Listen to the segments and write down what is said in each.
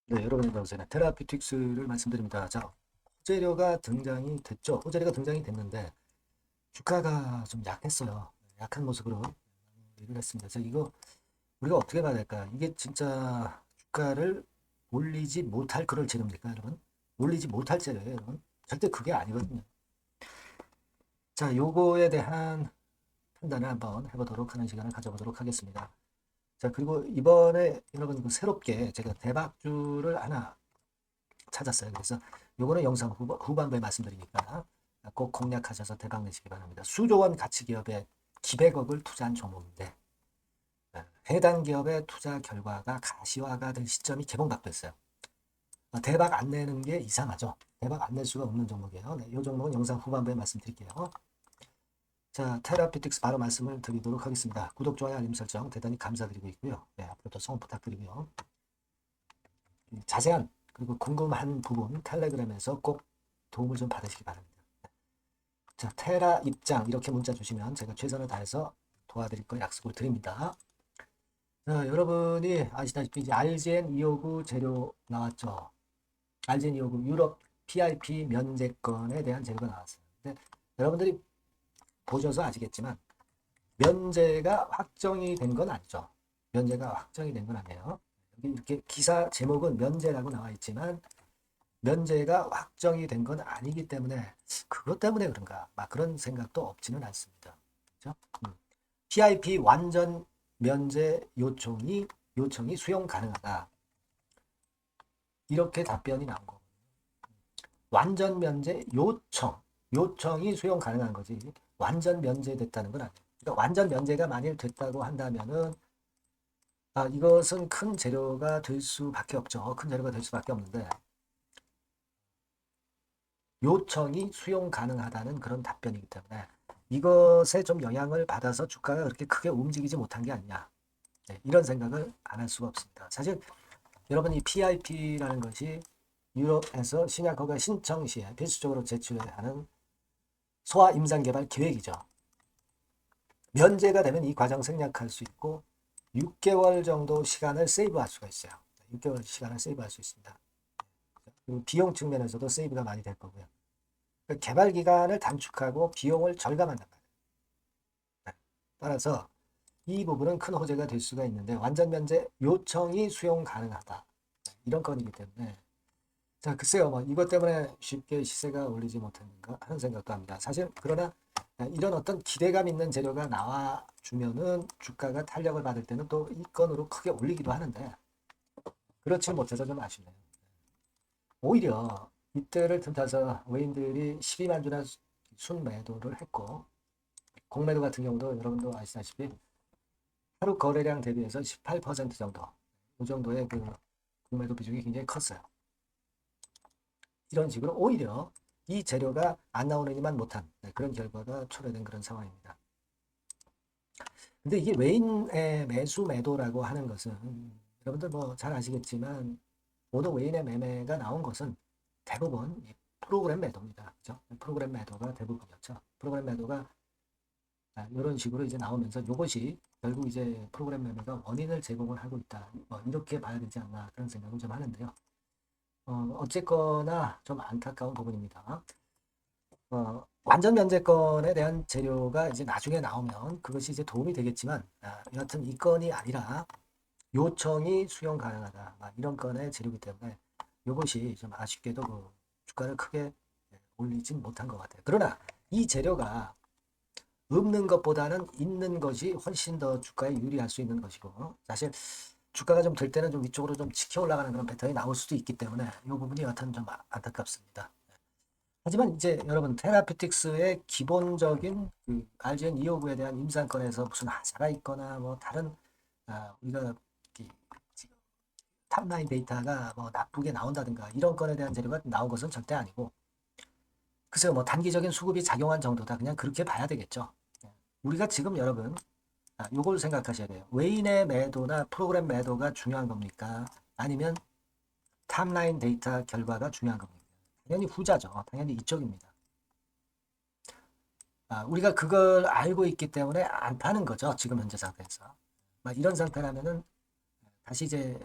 네, 여러분 안녕하세요. 테라피틱스를 말씀드립니다. 자, 호재료가 등장이 됐죠. 호재료가 등장이 됐는데 주가가 좀 약했어요. 약한 모습으로 일을 했습니다. 자, 이거 우리가 어떻게 봐야 될까? 이게 진짜 주가를 올리지 못할 그럴 재료입니까, 여러분? 올리지 못할 재료예요, 여러분. 절대 그게 아니거든요. 자, 요거에 대한 판단을 한번 해보도록 하는 시간을 가져보도록 하겠습니다. 자, 그리고 이번에 여러분 그 새롭게 제가 대박주를 하나 찾았어요. 그래서 요거는 영상 후반부에 말씀드리니까 꼭 공략하셔서 대박 내시기 바랍니다. 수조원 가치기업에 기백억을 투자한 종목인데 해당 기업의 투자 결과가 가시화가 될 시점이 개봉박됐어요. 대박 안 내는 게 이상하죠. 대박 안 낼 수가 없는 종목이에요. 네, 이 종목은 영상 후반부에 말씀드릴게요. 자, 테라피틱스 바로 말씀을 드리도록 하겠습니다. 구독, 좋아요, 알림 설정 대단히 감사드리고 있고요. 네, 앞으로도 성원 부탁드리고요. 자세한 그리고 궁금한 부분 텔레그램에서 꼭 도움을 좀 받으시기 바랍니다. 자, 테라 입장 이렇게 문자 주시면 제가 최선을 다해서 도와드릴 거 약속을 드립니다. 자, 여러분이 아시다시피 이제 RGN 259 재료 나왔죠. RGN 259 유럽 PIP 면제권에 대한 재료가 나왔어요. 근데 여러분들이 보셔서 아시겠지만 면제가 확정이 된 건 아니죠. 면제가 확정이 된 건 아니에요. 여기 이렇게 기사 제목은 면제라고 나와 있지만 면제가 확정이 된 건 아니기 때문에 그것 때문에 그런가 막 그런 생각도 없지는 않습니다. 그렇죠? PIP 완전 면제 요청이 수용 가능하다. 이렇게 답변이 나온 거. 완전 면제 요청이 수용 가능한 거지. 완전 면제됐다는 건 아니에요. 그러니까 완전 면제가 만일 됐다고 한다면은 이것은 큰 재료가 될 수밖에 없죠. 큰 재료가 될 수밖에 없는데 요청이 수용 가능하다는 그런 답변이기 때문에 이것에 좀 영향을 받아서 주가가 그렇게 크게 움직이지 못한 게 아니냐. 네, 이런 생각을 안 할 수가 없습니다. 사실 여러분 이 PIP라는 것이 유럽에서 신약 허가 신청 시에 필수적으로 제출해야 하는 소아 임상 개발 계획이죠. 면제가 되면 이 과정 생략할 수 있고 6개월 정도 시간을 세이브할 수가 있어요. 6개월 시간을 세이브할 수 있습니다. 그리고 비용 측면에서도 세이브가 많이 될 거고요. 개발 기간을 단축하고 비용을 절감한단 말이에요. 네. 따라서 이 부분은 큰 호재가 될 수가 있는데 완전 면제 요청이 수용 가능하다. 이런 건이기 때문에 자 글쎄요 뭐 이것 때문에 쉽게 시세가 올리지 못했는가 하는 생각도 합니다. 사실 그러나 이런 어떤 기대감 있는 재료가 나와주면은 주가가 탄력을 받을 때는 또 이 건으로 크게 올리기도 하는데 그렇지 못해서 좀 아쉽네요. 오히려 이때를 틈타서 외인들이 12만 주나 순매도를 했고 공매도 같은 경우도 여러분도 아시다시피 하루 거래량 대비해서 18% 정도 이 정도의 그 공매도 비중이 굉장히 컸어요. 이런 식으로 오히려 이 재료가 안 나오느니만 못한 그런 결과가 초래된 그런 상황입니다. 근데 이게 외인의 매수 매도라고 하는 것은 여러분들 뭐 잘 아시겠지만 모든 외인의 매매가 나온 것은 대부분 프로그램 매도입니다. 그죠? 프로그램 매도가 대부분이었죠. 프로그램 매도가 이런 식으로 이제 나오면서 이것이 결국 이제 프로그램 매매가 원인을 제공을 하고 있다. 뭐 이렇게 봐야 되지 않나 그런 생각을 좀 하는데요. 어쨌거나 좀 안타까운 부분입니다. 완전 면제권에 대한 재료가 이제 나중에 나오면 그것이 이제 도움이 되겠지만 여하튼 이 건이 아니라 요청이 수용 가능하다 이런 건의 재료이기 때문에 이것이 좀 아쉽게도 그 주가를 크게 올리진 못한 것 같아요. 그러나 이 재료가 없는 것보다는 있는 것이 훨씬 더 주가에 유리할 수 있는 것이고 사실 주가가 좀 들 때는 좀 위쪽으로 좀 치켜 올라가는 그런 패턴이 나올 수도 있기 때문에 이 부분이 여하튼 좀 안타깝습니다. 하지만 이제 여러분 테라피틱스의 기본적인 그 RGN 259에 대한 임상권에서 무슨 하자가 있거나 뭐 다른 우리가 탑라인 데이터가 뭐 나쁘게 나온다든가 이런 건에 대한 재료가 나온 것은 절대 아니고 글쎄요 뭐 단기적인 수급이 작용한 정도다 그냥 그렇게 봐야 되겠죠. 우리가 지금 여러분 요걸 생각하셔야 돼요. 외인의 매도나 프로그램 매도가 중요한 겁니까? 아니면 탑라인 데이터 결과가 중요한 겁니까? 당연히 후자죠. 당연히 이쪽입니다. 우리가 그걸 알고 있기 때문에 안 파는 거죠. 지금 현재 상태에서. 이런 상태라면은 다시 이제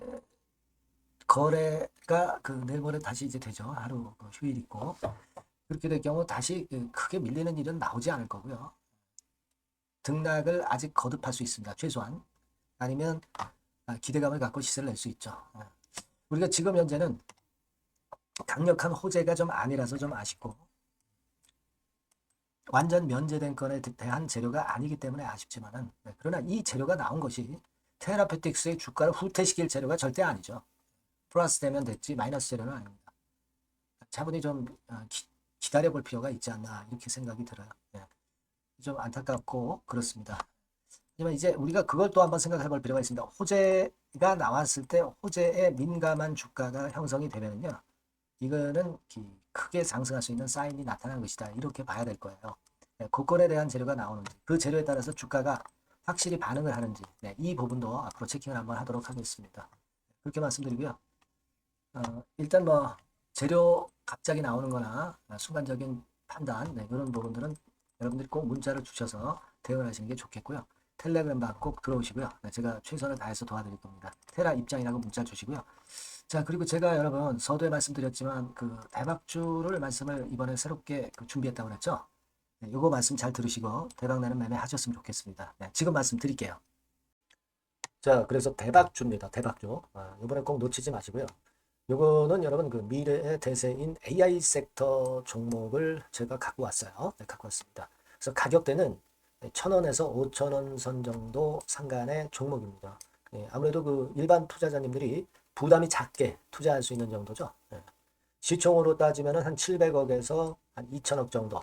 거래가 내일모레 다시 이제 되죠. 하루 휴일 있고. 그렇게 될 경우 다시 크게 밀리는 일은 나오지 않을 거고요. 등락을 아직 거듭할 수 있습니다. 최소한. 아니면 기대감을 갖고 시세를 낼 수 있죠. 우리가 지금 현재는 강력한 호재가 좀 아니라서 좀 아쉽고 완전 면제된 건에 대한 재료가 아니기 때문에 아쉽지만은 그러나 이 재료가 나온 것이 테라페틱스의 주가를 후퇴시킬 재료가 절대 아니죠. 플러스 되면 됐지 마이너스 재료는 아닙니다. 차분히 좀 기다려 볼 필요가 있지 않나 이렇게 생각이 들어요. 좀 안타깝고 그렇습니다. 하지만 이제 우리가 그걸 또 한번 생각해 볼 필요가 있습니다. 호재가 나왔을 때 호재에 민감한 주가가 형성이 되면요. 이거는 크게 상승할 수 있는 사인이 나타난 것이다. 이렇게 봐야 될 거예요. 고건에 대한 재료가 나오는지 그 재료에 따라서 주가가 확실히 반응을 하는지 이 부분도 앞으로 체킹을 한번 하도록 하겠습니다. 그렇게 말씀드리고요. 일단 뭐 재료 갑자기 나오는 거나 순간적인 판단 이런 부분들은 여러분들이 꼭 문자를 주셔서 대응을 하시는 게 좋겠고요. 텔레그램 꼭 들어오시고요. 제가 최선을 다해서 도와드릴 겁니다. 테라 입장이라고 문자 주시고요. 자, 그리고 제가 여러분 서두에 말씀드렸지만 대박주를 말씀을 이번에 새롭게 준비했다고 그랬죠. 요거 말씀 잘 들으시고 대박나는 매매 하셨으면 좋겠습니다. 지금 말씀드릴게요. 자, 그래서 대박주입니다. 대박주. 이번에 꼭 놓치지 마시고요. 요거는 여러분 미래의 대세인 AI 섹터 종목을 제가 갖고 왔어요. 갖고 왔습니다. 그래서 가격대는 1,000원에서 5,000원 선 정도 상간의 종목입니다. 아무래도 일반 투자자님들이 부담이 작게 투자할 수 있는 정도죠. 시총으로 따지면 한 700억에서 한 2,000억 정도.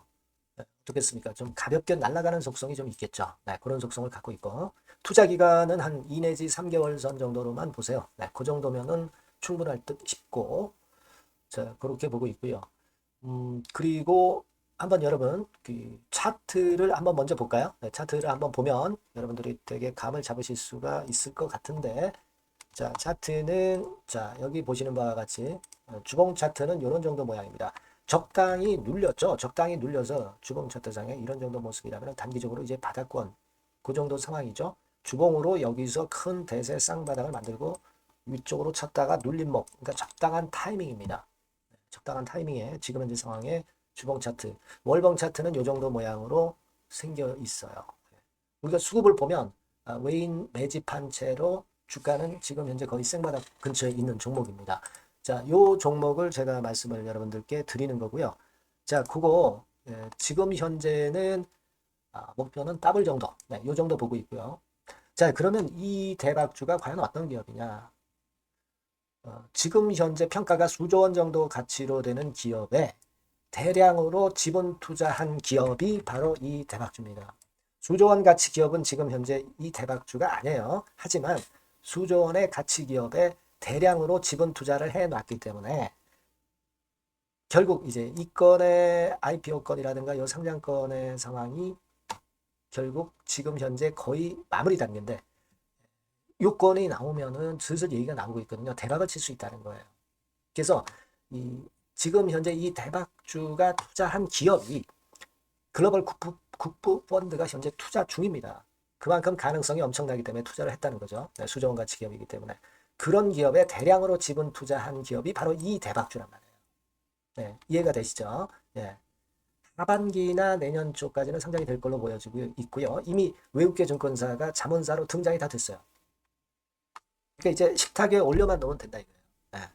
어떻겠습니까? 좀 가볍게 날아가는 속성이 좀 있겠죠. 그런 속성을 갖고 있고 투자 기간은 한 2 내지 3개월 선 정도로만 보세요. 그 정도면은 충분할 듯 싶고 자 그렇게 보고 있고요. 그리고 한번 여러분 차트를 한번 먼저 볼까요? 차트를 한번 보면 여러분들이 되게 감을 잡으실 수가 있을 것 같은데 자 차트는 자 여기 보시는 바와 같이 주봉 차트는 이런 정도 모양입니다. 적당히 눌렸죠. 적당히 눌려서 주봉 차트상에 이런 정도 모습이라면 단기적으로 이제 바닥권 그 정도 상황이죠. 주봉으로 여기서 큰 대세 쌍바닥을 만들고 위쪽으로 쳤다가 눌림목 그러니까 적당한 타이밍입니다. 적당한 타이밍에 지금 현재 상황에 주봉 차트 월봉 차트는 이 정도 모양으로 생겨 있어요. 우리가 수급을 보면 외인 매집한 채로 주가는 지금 현재 거의 생바닥 근처에 있는 종목입니다. 자, 요 종목을 제가 말씀을 여러분들께 드리는 거고요. 자, 그거 지금 현재는 목표는 더블 정도, 요 정도 보고 있고요. 자, 그러면 이 대박주가 과연 어떤 기업이냐? 지금 현재 평가가 수조 원 정도 가치로 되는 기업에 대량으로 지분 투자한 기업이 바로 이 대박주입니다. 수조 원 가치 기업은 지금 현재 이 대박주가 아니에요. 하지만 수조 원의 가치 기업에 대량으로 지분 투자를 해놨기 때문에 결국 이제 이 건의 IPO 건이라든가 이 상장건의 상황이 결국 지금 현재 거의 마무리 단계인데 요건이 나오면은 슬슬 얘기가 나오고 있거든요. 대박을 칠 수 있다는 거예요. 그래서 지금 현재 이 대박주가 투자한 기업이 글로벌 국부 펀드가 현재 투자 중입니다. 그만큼 가능성이 엄청나기 때문에 투자를 했다는 거죠. 수조 원 가치 기업이기 때문에. 그런 기업에 대량으로 지분 투자한 기업이 바로 이 대박주란 말이에요. 이해가 되시죠? 하반기나 내년 초까지는 상장이 될 걸로 보여지고 있고요. 이미 외국계 증권사가 자문사로 등장이 다 됐어요. 그러니까 이제 식탁에 올려만 놓으면 된다 이거예요.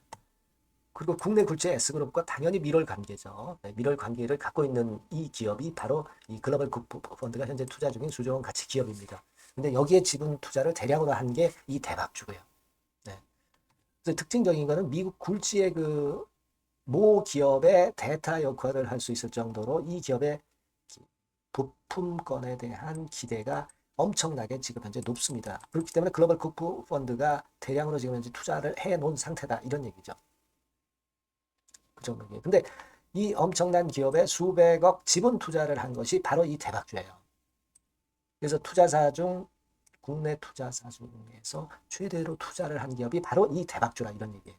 그리고 국내 굴지의 S그룹과 당연히 밀월 관계죠. 밀월 관계를 갖고 있는 이 기업이 바로 이 글로벌 국부 펀드가 현재 투자 중인 수조 원 가치 기업입니다. 근데 여기에 지분 투자를 대량으로 한 게 이 대박주고요. 그래서 특징적인 거는 미국 굴지의 모 기업의 대타 역할을 할 수 있을 정도로 이 기업의 부품권에 대한 기대가 엄청나게 지금 현재 높습니다. 그렇기 때문에 글로벌 국부 펀드가 대량으로 지금 현재 투자를 해 놓은 상태다 이런 얘기죠. 그 정도예요. 근데 이 엄청난 기업에 수백억 지분 투자를 한 것이 바로 이 대박주예요. 그래서 투자사 중 국내 투자사 중에서 최대로 투자를 한 기업이 바로 이 대박주라 이런 얘기예요.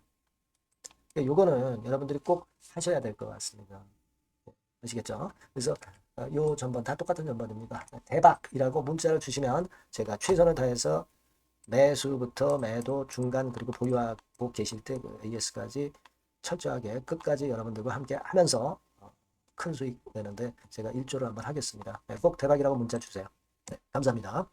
요거는 여러분들이 꼭 하셔야 될 것 같습니다. 아시겠죠? 그래서 요 전번 다 똑같은 전번입니다. 대박이라고 문자를 주시면 제가 최선을 다해서 매수부터 매도, 중간, 그리고 보유하고 계실 때 그 AS까지 철저하게 끝까지 여러분들과 함께 하면서 큰 수익 내는데 제가 일조를 한번 하겠습니다. 네, 꼭 대박이라고 문자 주세요. 네, 감사합니다.